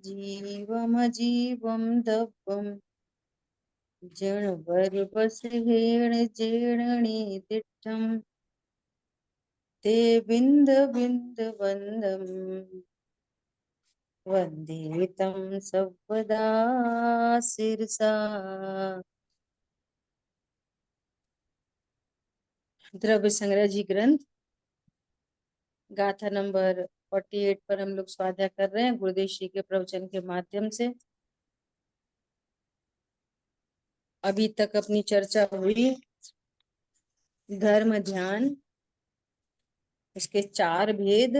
जीवमजीवं दब्बं जणभरबसहेण जेणणीतिष्ठं ते बिन्द बिन्द वन्दं वन्दे तं सर्वदा शिरसा। द्रव्य संग्रह जी ग्रंथ गाथा नंबर 48 पर हम लोग स्वाध्याय कर रहे हैं गुरुदेव श्री के प्रवचन के माध्यम से। अभी तक अपनी चर्चा हुई धर्म ध्यान, इसके 4 भेद,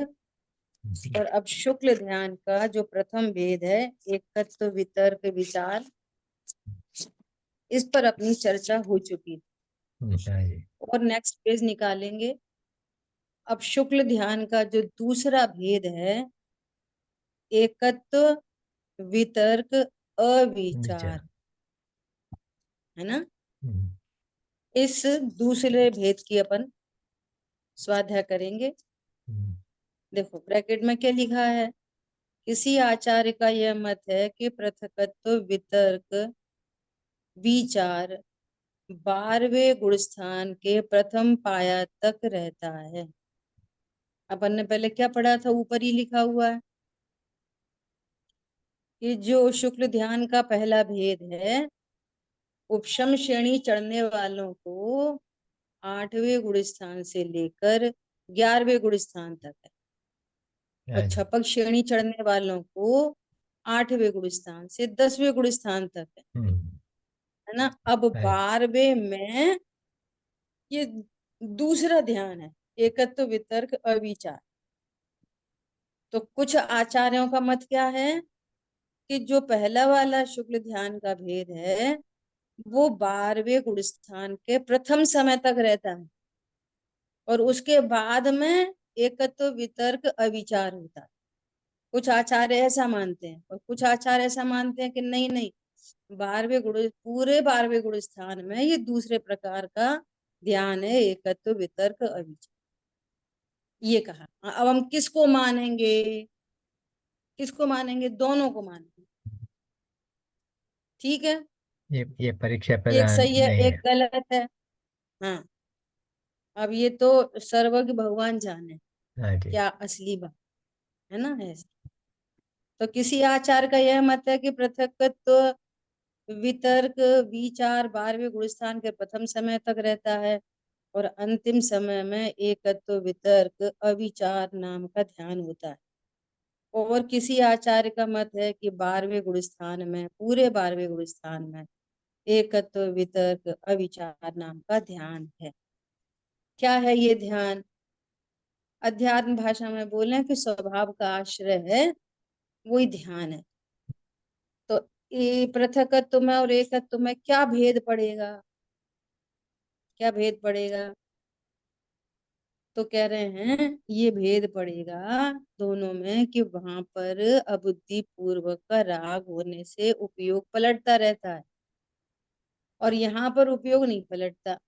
और अब शुक्ल ध्यान का जो प्रथम भेद है एकत्व वितर्क विचार, इस पर अपनी चर्चा हो चुकी है और नेक्स्ट पेज निकालेंगे। अब शुक्ल ध्यान का जो दूसरा भेद है एकत्व वितर्क अविचार, है ना। इस दूसरे भेद की अपन स्वाध्याय करेंगे। देखो ब्रैकेट में क्या लिखा है, किसी आचार्य का यह मत है कि पृथकत्व वितर्क विचार 12वें गुण स्थान के प्रथम पाया तक रहता है। अपन ने पहले क्या पढ़ा था, ऊपर ही लिखा हुआ है कि जो शुक्ल ध्यान का पहला भेद है उपशम श्रेणी चढ़ने वालों को 8वें गुण स्थान से लेकर 11वें गुण स्थान तक है, और छपक श्रेणी चढ़ने वालों को 8वें गुण स्थान से 10वें गुण स्थान तक है ना। अब 12वें में ये दूसरा ध्यान है एकत्व वितर्क अविचार। तो कुछ आचार्यों का मत क्या है कि जो पहला वाला शुक्ल ध्यान का भेद है वो 12वें गुण स्थान के प्रथम समय तक रहता है और उसके बाद में एकत्व वितर्क अविचार होता है। कुछ आचार्य ऐसा मानते हैं और कुछ आचार्य ऐसा मानते हैं कि नहीं नहीं, 12वें गुण पूरे 12वें गुण स्थान में ये दूसरे प्रकार का ध्यान है एकत्व वितर्क अविचार। ये कहा। अब हम किसको मानेंगे, किसको मानेंगे, दोनों को मानेंगे। ठीक है, ये परीक्षा एक प्रधान सही है नहीं एक है। गलत है। हाँ, अब ये तो सर्वज्ञ भगवान जाने हाँ जी। क्या असली बात है ना। ऐसा तो किसी आचार का यह मत है कि पृथकत्व वितर्क विचार 12वें गुण स्थान के प्रथम समय तक रहता है और अंतिम समय में एकत्व वितर्क अविचार नाम का ध्यान होता है। और किसी आचार्य का मत है कि 12वें गुण स्थान में, पूरे 12वें गुण स्थान में एकत्व वितर्क अविचार नाम का ध्यान है। क्या है ये ध्यान, अध्यात्म भाषा में बोले कि स्वभाव का आश्रय है, वही ध्यान है। तो ये पृथकत्व में और एकत्व में क्या भेद पड़ेगा, क्या भेद पड़ेगा, तो कह रहे हैं ये भेद पड़ेगा दोनों में कि वहां पर अबुद्धि पूर्वक का राग होने से उपयोग पलटता रहता है और यहाँ पर उपयोग नहीं पलटता।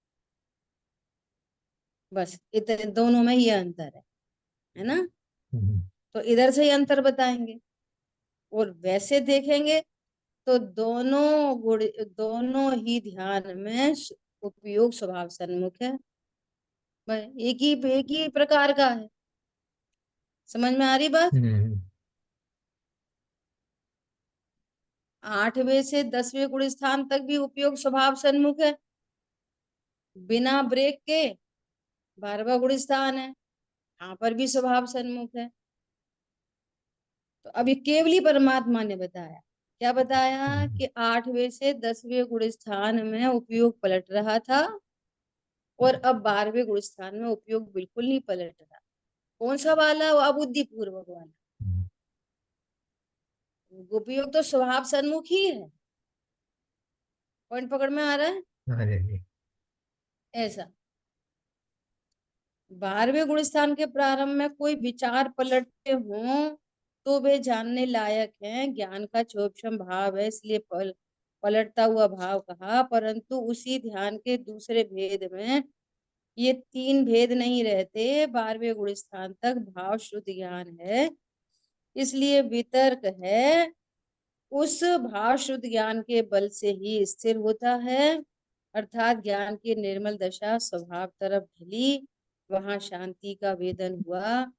बस इतने दोनों में ये अंतर है ना। तो इधर से ही अंतर बताएंगे और वैसे देखेंगे तो दोनों ही ध्यान में उपयोग स्वभाव सन्मुख है। एक ही प्रकार का है। समझ में आ रही बात। 8वें से 10वें गुण स्थान तक भी उपयोग स्वभाव सन्मुख है, बिना ब्रेक के 12वां गुण स्थान है, यहाँ पर भी स्वभाव सन्मुख है। तो अभी केवली परमात्मा ने बताया, क्या बताया कि 8वें से 10वें गुण स्थान में उपयोग पलट रहा था और अब 12वें गुण स्थान में उपयोग बिल्कुल नहीं पलट रहा। कौन सा वाला, वो अबुद्धि पूर्वक वाला। उपयोग तो स्वभाव सन्मुख ही है। पॉइंट पकड़ में आ रहा है। अरे जी। ऐसा 12वें गुण स्थान के प्रारंभ में कोई विचार पलटते हों तो वे जानने लायक हैं। ज्ञान का क्षोभशम भाव है इसलिए पलटता हुआ भाव कहा, परंतु उसी ध्यान के दूसरे भेद में ये 3 भेद नहीं रहते। 12वें गुण स्थान तक भाव शुद्ध ज्ञान है, इसलिए वितर्क है उस भाव शुद्ध ज्ञान के बल से ही स्थिर होता है, अर्थात ज्ञान की निर्मल दशा स्वभाव तरफ ढली, वहां शांति का वेदन हुआ।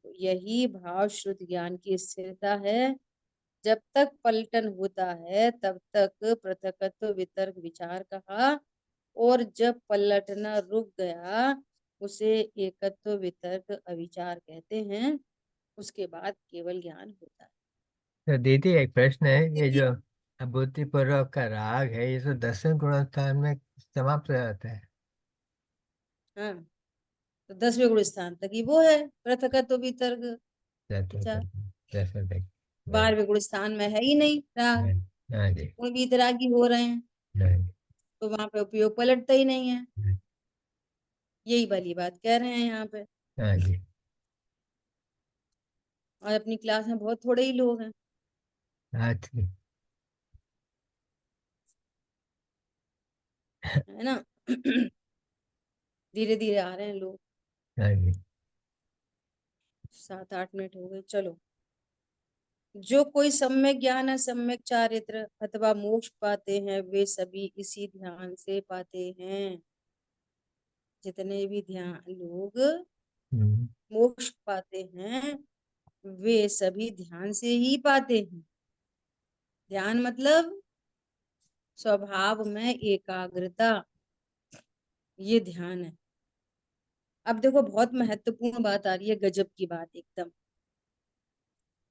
यही भाव शुद्ध ज्ञान की स्थिरता है। जब तक पलटन होता है तब तक पृथकत्व वितर्क विचार कहा, और जब पलटना रुक गया उसे एकत्व वितर्क अविचार कहते हैं। उसके बाद केवल ज्ञान होता है। तो दीदी एक प्रश्न है, ये देखिए, जो अभूति पूर्वक का राग है, ये तो 10वें गुणस्थान में समाप्त हो जाता है। हाँ, तो 10वें गुण स्थान तक ही वो है पृथकत्व वितर्क 10वें विचार। तक। 10वें तक। नहीं। 12वें गुण स्थान में है ही नहीं राग, नहीं। हाँ जी। गुण वितरागी हो रहे हैं, नहीं। तो वहां पे उपयोग पलटता ही नहीं है। नहीं। यही वाली बात कह रहे हैं यहाँ पे। हाँ जी। और अपनी क्लास में बहुत थोड़े ही लोग हैं, हाँ जी। है ना। धीरे धीरे आ रहे हैं लोग। हाँ जी। 7-8 मिनट हो गए, चलो। जो कोई सम्यक ज्ञान सम्यक चारित्र अथवा मोक्ष पाते हैं वे सभी इसी ध्यान से पाते हैं। जितने भी ध्यान लोग हम्म। मोक्ष पाते हैं वे सभी ध्यान से ही पाते हैं। ध्यान मतलब स्वभाव में एकाग्रता, ये ध्यान है। अब देखो बहुत महत्वपूर्ण बात आ रही है, गजब की बात एकदम।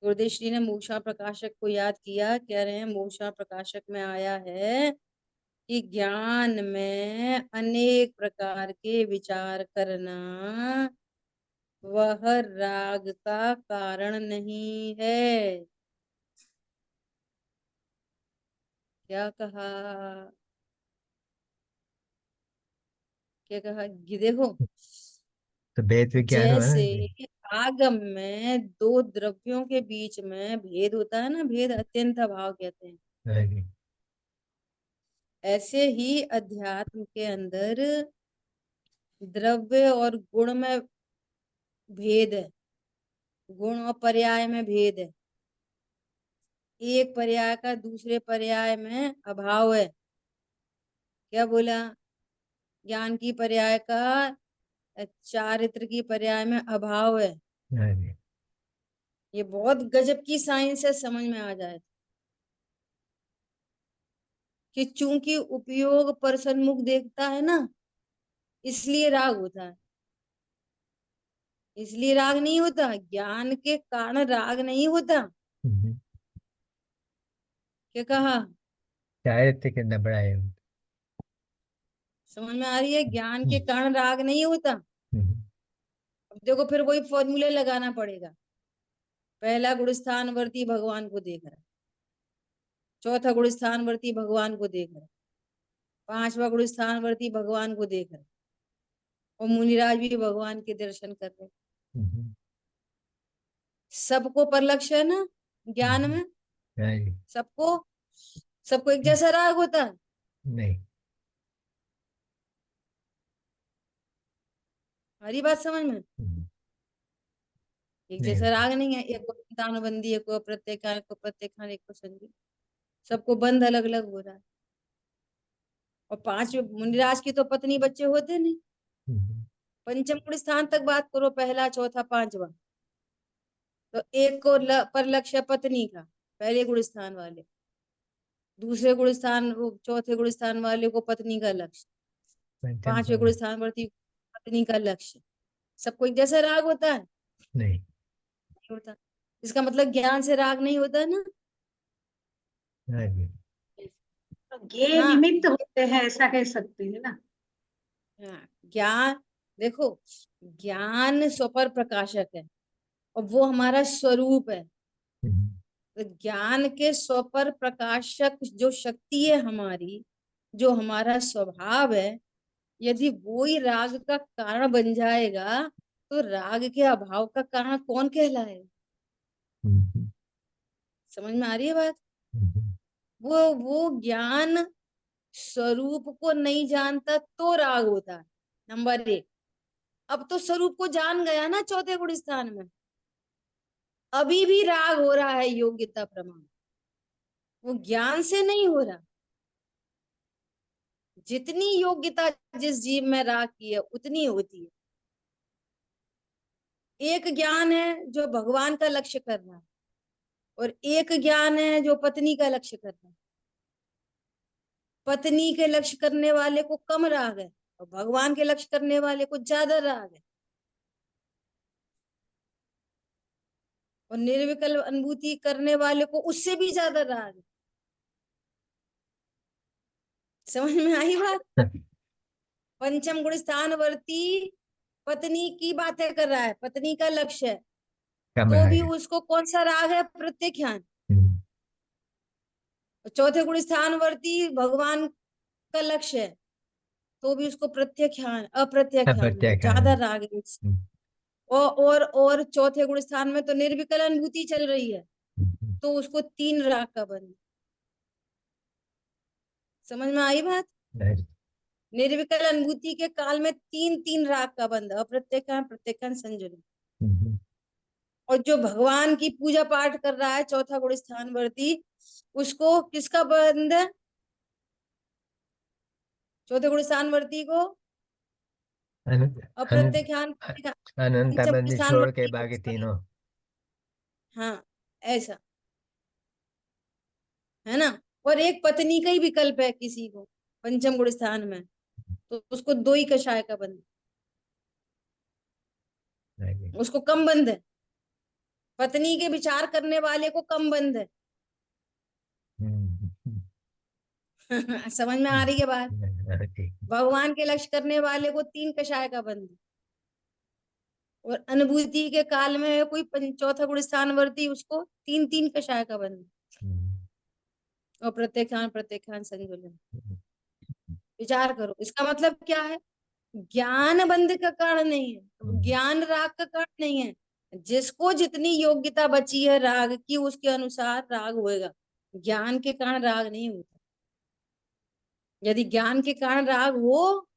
गुरुदेव श्री ने मूषा प्रकाशक को याद किया, कह रहे हैं मूषा प्रकाशक में आया है कि ज्ञान में अनेक प्रकार के विचार करना वह राग का कारण नहीं है। क्या कहा? क्या कहा कि देखो, तो भेद विज्ञान हुआ ना जैसे जी। आगम में दो द्रव्यों के बीच में भेद होता है ना, भेद अत्यंत अभाव कहते हैं, हाँ जी। ऐसे ही अध्यात्म के अंदर द्रव्य और गुण में भेद है, गुण और पर्याय में भेद है। एक पर्याय का दूसरे पर्याय में अभाव है। क्या बोला? ज्ञान की पर्याय का चारित्र की पर्याय में अभाव है। हाँ जी। ये बहुत गजब की साइंस है, समझ में आ जाए कि चूंकि उपयोग पर सन्मुख देखता है ना, इसलिए राग होता है। इसलिए राग नहीं होता, ज्ञान के कारण राग नहीं होता। हम्म। क्या कहा? शायद थे कितना बड़ा है। समझ में आ रही है? ज्ञान के हम्म। कारण राग नहीं होता। हम्म। अब देखो फिर वही फॉर्मूले लगाना पड़ेगा। पहला गुण स्थान वर्ती भगवान को देख रहा है, चौथा गुण स्थान वर्ती भगवान को देख रहा है, पांचवा गुण स्थान वर्ती भगवान को देख रहा है, और मुनिराज भी भगवान के दर्शन कर रहे हैं। हम्म। सबको परलक्ष्य है ना ज्ञान हम्म। में? हाँ जी। सबको, सबको एक जैसा राग होता है? नहीं। हरी बात समझ में? हम्म। एक नहीं जैसा होता। राग नहीं है, एक को तानुबंदी, एक को प्रत्येक, एक को प्रत्येक, एक को संधि। सबको बंद अलग अलग हो रहा है। और पांच मुनिराज की तो पत्नी बच्चे होते नहीं। हम्म। पंचम गुण स्थान तक बात करो, पहला चौथा पांचवा, तो एक को पर लक्ष्य पत्नी का, पहले गुण स्थान वाले, दूसरे गुण स्थान चौथे गुण स्थान वाले को पत्नी का लक्ष्य, पंचम पांचवे गुण पर। स्थान पर पत्नी का लक्ष्य। सबको एक जैसा राग होता है? नहीं। नहीं होता। इसका मतलब ज्ञान से राग नहीं होता है ना। हाँ जी। ये हाँ, निमित्त होते हैं, ऐसा कह सकते हैं ना। हाँ, ज्ञान, देखो, ज्ञान स्वपर प्रकाशक है और वो हमारा स्वरूप है। हम्म। तो ज्ञान के स्वपर प्रकाशक जो शक्ति है हमारी, जो हमारा स्वभाव है, यदि वो ही राग का कारण बन जाएगा तो राग के अभाव का कारण कौन कहलाएगा? हम्म। समझ में आ रही है बात? हम्म। वो ज्ञान स्वरूप को नहीं जानता तो राग होता है, नंबर एक। अब तो स्वरूप को जान गया ना चौथे गुण स्थान में, अभी भी राग हो रहा है योग्यता प्रमाण। वो ज्ञान से नहीं हो रहा। जितनी योग्यता जिस जीव में राग की है उतनी होती है। एक ज्ञान है जो भगवान का लक्ष्य कर रहा है, और एक ज्ञान है जो पत्नी का लक्ष्य कर रहा है। पत्नी के लक्ष्य करने वाले को कम राग है, और भगवान के लक्ष्य करने वाले को ज्यादा राग है। और निर्विकल्प अनुभूति करने वाले को उससे भी ज्यादा राग है। समझ में आई बात? पंचम गुण स्थानवर्ती पत्नी की बातें कर रहा है, पत्नी का लक्ष्य है, कम तो राग भी है। उसको कौन सा राग है? प्रत्याख्यान। हम्म, चौथे गुण स्थानवर्ती भगवान का लक्ष्य है, तो भी उसको प्रत्याख्यान अप्रत्याख्यान है, प्रत्याख्यान। ज्यादा राग है इससे। हम्म, और चौथे गुण स्थान में तो निर्विकल अनुभूति चल रही है, हम्म, तो उसको 3 राग का बंध। समझ में आई बात? नहीं, निर्विकल अनुभूति के काल में 3 राग का बंध, अप्रत्याख्यान, प्रत्याख्यान, संजम। हम्म, और जो भगवान की पूजा पाठ कर रहा है चौथा गुण स्थानवर्ती, उसको किसका बंध है? चौथे गुण स्थानवर्ती को अनंत अप्रत्याख्यान, अनंत पंचम गुण बंदी छोड़ के स्थानवर्ती को बाकी किसका? तीनों। हाँ, ऐसा है ना। और एक पत्नी का ही विकल्प है किसी को पंचम गुण स्थान में, तो उसको 2 ही कषाय का बंध, नहीं, उसको कम बंध है। पत्नी के विचार करने वाले को कम बंध है। हम्म, समझ में आ रही है बात? ठीक। भगवान के लक्ष्य करने वाले को 3 कषाय का बंध, और अनुभूति के काल में कोई चौथा गुण स्थानवर्ती, उसको 3 कषाय का बंध। हम्म, और प्रत्याख्यान, प्रत्याख्यान, संजुलन। हम्म, विचार करो, इसका मतलब क्या है? ज्ञान बंध का कारण नहीं है, ज्ञान राग का कारण नहीं है। जिसको जितनी योग्यता बची है राग की, उसके अनुसार राग होएगा। ज्ञान के कारण राग नहीं होता। यदि ज्ञान के कारण राग हो,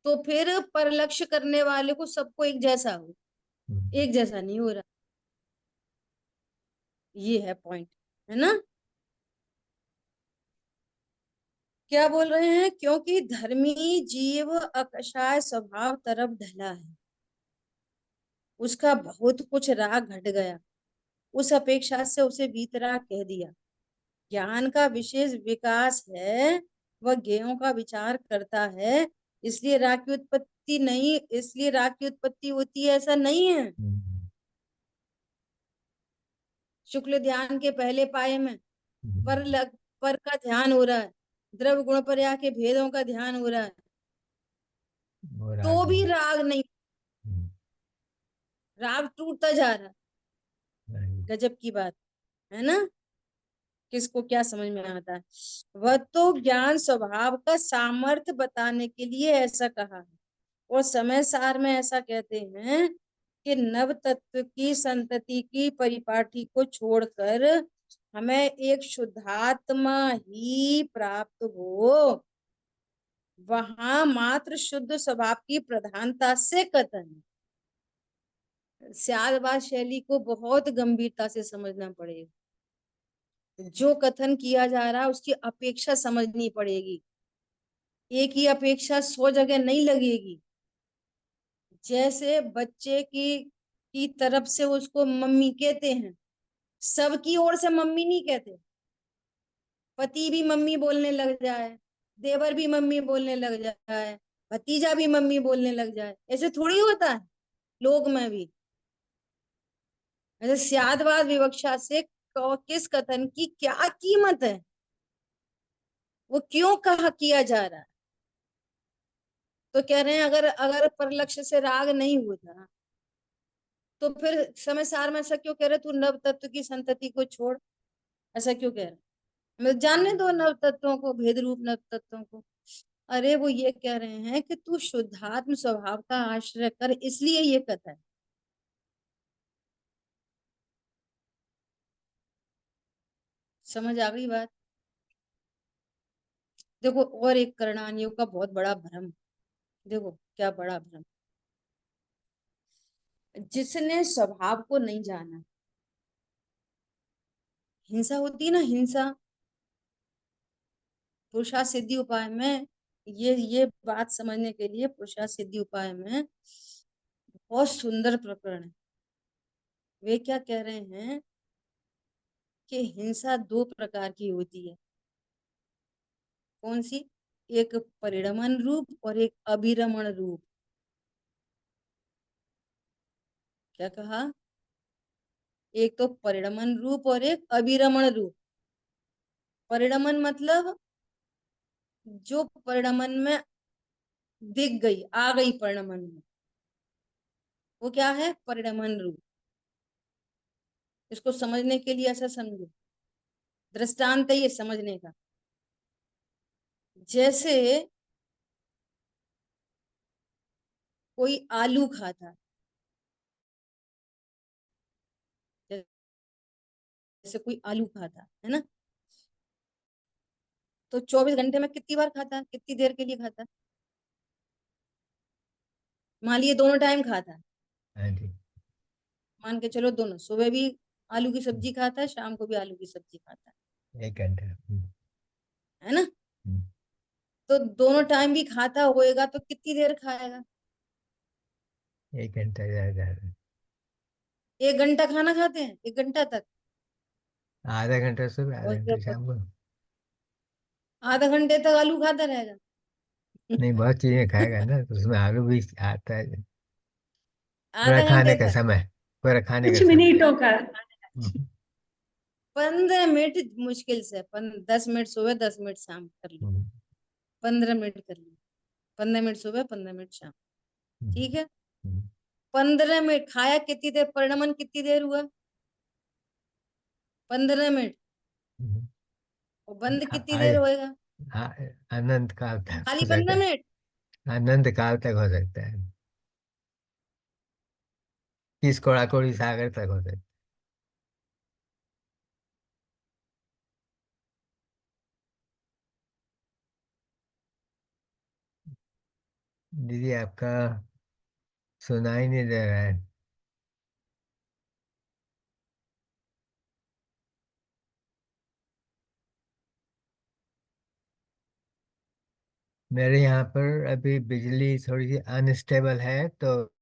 तो फिर परलक्ष्य करने वाले को सबको एक जैसा हो। एक जैसा नहीं हो रहा। ये है पॉइंट, है ना। क्या बोल रहे हैं? क्योंकि धर्मी जीव अकषाय स्वभाव तरफ ढला है, उसका बहुत कुछ राग घट गया, उस अपेक्षा से उसे वीतराग कह दिया। ज्ञान का विशेष विकास है, वह ज्ञेयों का विचार करता है, इसलिए राग की उत्पत्ति नहीं, इसलिए राग की उत्पत्ति होती है, ऐसा नहीं है। शुक्ल ध्यान के पहले पाए में पर का ध्यान हो रहा है, द्रव्य गुण पर्याय के भेदों का ध्यान हो रहा है, और तो आगे। भी राग नहीं, हम्म, राग टूटता जा रहा है। नहीं, गजब की बात है ना। किसको क्या समझ में आता है? वह तो ज्ञान स्वभाव का सामर्थ्य बताने के लिए ऐसा कहा है, और समय सार में ऐसा कहते हैं कि नव तत्व की संतति की परिपाटी को छोड़कर हमें एक शुद्धात्मा ही प्राप्त हो, वहां मात्र शुद्ध स्वभाव की प्रधानता से कथन। स्यादबाद शैली को बहुत गंभीरता से समझना पड़ेगा। जो कथन किया जा रहा है उसकी अपेक्षा समझनी पड़ेगी। एक ही अपेक्षा 100 जगह नहीं लगेगी। जैसे बच्चे की तरफ से उसको मम्मी कहते हैं, सबकी ओर से मम्मी नहीं कहते। पति भी मम्मी बोलने लग जाए, देवर भी मम्मी बोलने लग जाए, भतीजा भी मम्मी बोलने लग जाए, ऐसे थोड़ी होता है लोग में भी। ऐसे स्यादवाद विवक्षा से किस कथन की क्या कीमत है, वो क्यों कहा किया जा रहा है? तो कह रहे हैं अगर अगर परलक्ष्य से राग नहीं होता, तो फिर समय सार में ऐसा क्यों कह रहे तू नव तत्व की संतति को छोड़? ऐसा क्यों कह रहे? मतलब जानने दो नव तत्वों को, भेद रूप नव तत्वों को। अरे वो ये कह रहे हैं कि तू शुद्धात्म स्वभाव का आश्रय कर, इसलिए ये कथा है। समझ आ गई बात? देखो, और एक करणानियों का बहुत बड़ा भ्रम। देखो क्या बड़ा भ्रम। जिसने स्वभाव को नहीं जाना, हिंसा होती है ना, हिंसा, पुरुषार्थ सिद्धि उपाय में, ये बात समझने के लिए पुरुषार्थ सिद्धि उपाय में बहुत सुंदर प्रकरण है। वे क्या कह रहे हैं कि हिंसा दो प्रकार की होती है। कौन सी? एक परिणमन रूप और एक अभिरमण रूप। क्या कहा? एक तो परिणमन रूप और एक अभिरमण रूप। परिणमन मतलब जो परिणमन में दिख गई, आ गई परिणमन में, वो क्या है? परिणमन रूप। इसको समझने के लिए ऐसा समझो, दृष्टांत है ये समझने का। जैसे कोई आलू खाता है, जैसे कोई आलू खाता है ना, तो 24 घंटे में कितनी बार खाता है, कितनी देर के लिए खाता है? मान लिए दोनों टाइम खाता है, हाँ जी। मान के चलो दोनों, सुबह भी आलू की सब्जी खाता है, शाम को भी आलू की सब्जी खाता 1 घंटा। है ना? हम्म, तो दोनों टाइम भी खाता होएगा तो कितनी देर खाएगा? 1 घंटा ज्यादा। 1 घंटा खाना खाते हैं, 1 घंटा तक। आधा घंटा सुबह, आधा और घंटा जब शाम को। आधा घंटे तक आलू खाता रहेगा। नहीं, बहुत चीजें खाएगा ना, तो उसमें आलू भी आता है। पूरा आधा खाने घंटे का तक। समय। पूरा खाने का कुछ समय। मिनटों का। हम्म, 15 मिनट मुश्किल से, 10 मिनट सुबह, 10 मिनट शाम कर लो। हम्म, 15 मिनट कर लो, 15 मिनट सुबह, 15 मिनट शाम। हम्म, ठीक है। हम्म, 15 मिनट खाया, कितनी देर परिणमन, कितनी देर हुआ? 15 मिनट। हम्म। और बंद आ- कितनी देर आए होएगा? अनंत काल तक खाली हो सकता 15 मिनट। है। अनंत काल तक हो सकता है। किस कोड़ा कोड़ी सागर तक हो सकता है। दीदी, आपका सुनाई नहीं दे रहा है। मेरे यहाँ पर अभी बिजली थोड़ी सी अनस्टेबल है, तो